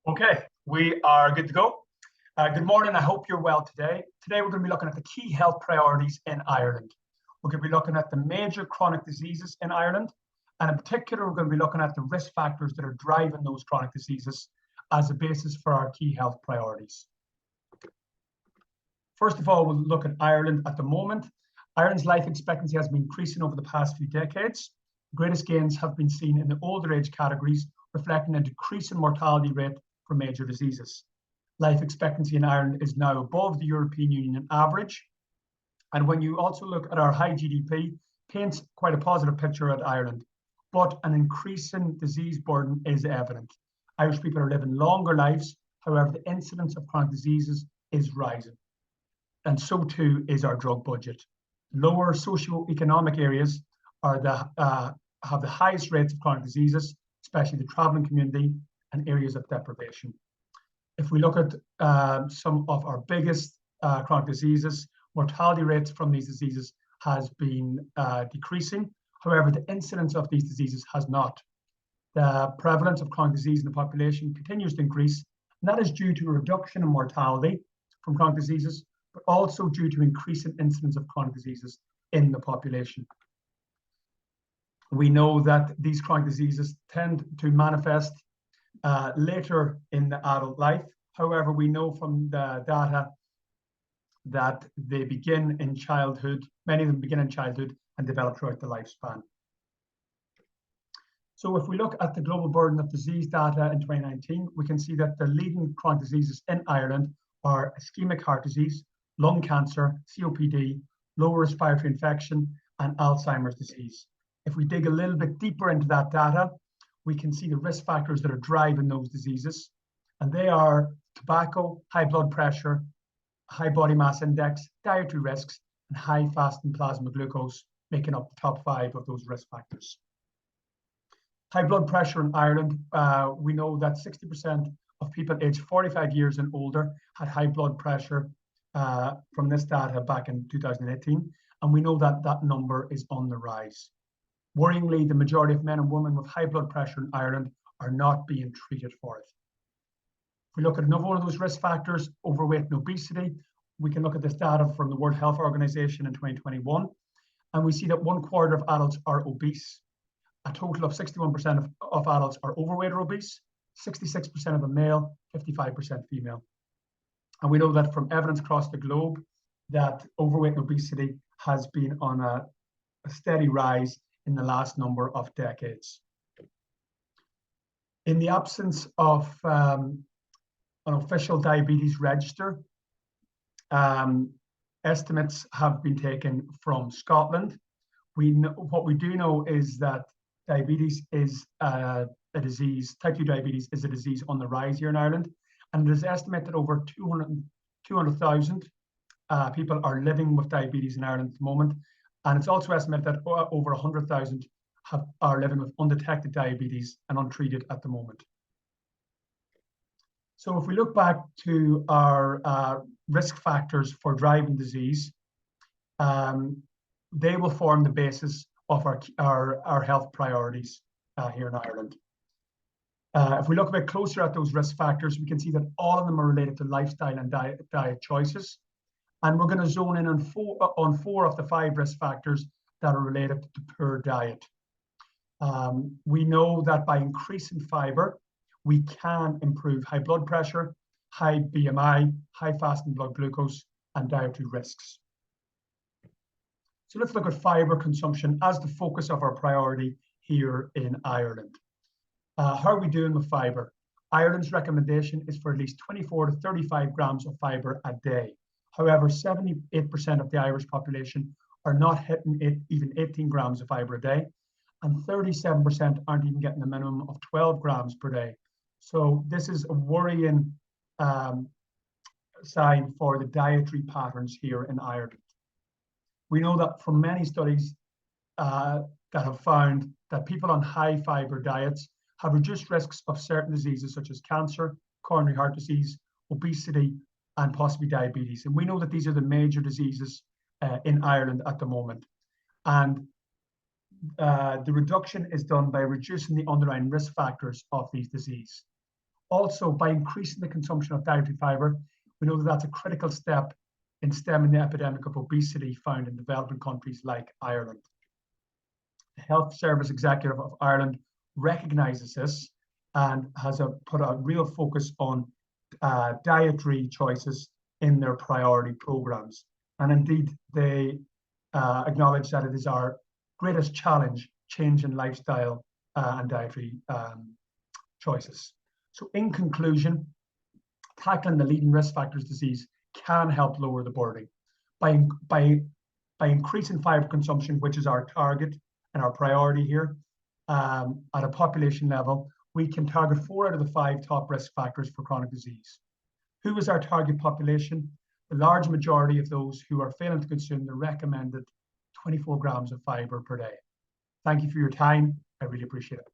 Okay, we are good to go. Good morning. I hope you're well today. Today, we're going to be looking at the key health priorities in Ireland. We're going to be looking at the major chronic diseases in Ireland. And in particular, we're going to be looking at the risk factors that are driving those chronic diseases as a basis for our key health priorities. First of all, we'll look at Ireland at the moment. Ireland's life expectancy has been increasing over the past few decades. The greatest gains have been seen in the older age categories, reflecting a decrease in mortality rate for major diseases. Life expectancy in Ireland is now above the European Union average. And when you also look at our high GDP, paints quite a positive picture at Ireland, but an increasing disease burden is evident. Irish people are living longer lives. However, the incidence of chronic diseases is rising. And so too is our drug budget. Lower socioeconomic areas are have the highest rates of chronic diseases, especially the traveling community and areas of deprivation. If we look at some of our biggest chronic diseases, mortality rates from these diseases has been decreasing. However, the incidence of these diseases has not. The prevalence of chronic disease in the population continues to increase, and that is due to a reduction in mortality from chronic diseases, but also due to increasing incidence of chronic diseases in the population. We know that these chronic diseases tend to manifest later in the adult life. However, we know from the data that they begin in childhood. Many of them begin in childhood and develop throughout the lifespan. So if we look at the global burden of disease data in 2019, we can see that the leading chronic diseases in Ireland are ischemic heart disease, lung cancer, COPD, lower respiratory infection, and Alzheimer's disease. If we dig a little bit deeper into that data, we can see the risk factors that are driving those diseases. And they are tobacco, high blood pressure, high body mass index, dietary risks, and high fasting plasma glucose, making up the top 5 of those risk factors. High blood pressure in Ireland, we know that 60% of people aged 45 years and older had high blood pressure from this data back in 2018. And we know that that number is on the rise. Worryingly, the majority of men and women with high blood pressure in Ireland are not being treated for it. If we look at another one of those risk factors, overweight and obesity, we can look at this data from the World Health Organization in 2021, and we see that 1/4 of adults are obese. A total of 61% of adults are overweight or obese, 66% of them male, 55% female. And we know that from evidence across the globe that overweight and obesity has been on a steady rise in the last number of decades. In the absence of an official diabetes register, estimates have been taken from Scotland. What we do know is that diabetes is a disease, type 2 diabetes is a disease on the rise here in Ireland. And it is estimated over 200,000 people are living with diabetes in Ireland at the moment. And it's also estimated that over 100,000 are living with undetected diabetes and untreated at the moment. So if we look back to our risk factors for driving disease, they will form the basis of our health priorities here in Ireland. If we look a bit closer at those risk factors, we can see that all of them are related to lifestyle and diet choices. And we're going to zone in on four of the 5 risk factors that are related to poor diet. We know that by increasing fiber, we can improve high blood pressure, high BMI, high fasting blood glucose, and dietary risks. So let's look at fiber consumption as the focus of our priority here in Ireland. How are we doing with fiber? Ireland's recommendation is for at least 24 to 35 grams of fiber a day. However, 78% of the Irish population are not hitting even 18 grams of fiber a day, and 37% aren't even getting a minimum of 12 grams per day. So this is a worrying sign for the dietary patterns here in Ireland. We know that from many studies that have found that people on high fiber diets have reduced risks of certain diseases such as cancer, coronary heart disease, obesity, and possibly diabetes. And we know that these are the major diseases in Ireland at the moment. And the reduction is done by reducing the underlying risk factors of these diseases. Also, by increasing the consumption of dietary fiber, we know that that's a critical step in stemming the epidemic of obesity found in developing countries like Ireland. The Health Service Executive of Ireland recognises this and has put a real focus on dietary choices in their priority programs. And indeed, they acknowledge that it is our greatest challenge, change in lifestyle and dietary choices. So in conclusion, tackling the leading risk factors disease can help lower the burden. By increasing fiber consumption, which is our target and our priority here, at a population level, we can target 4 out of the 5 top risk factors for chronic disease. Who is our target population? The large majority of those who are failing to consume the recommended 24 grams of fiber per day. Thank you for your time. I really appreciate it.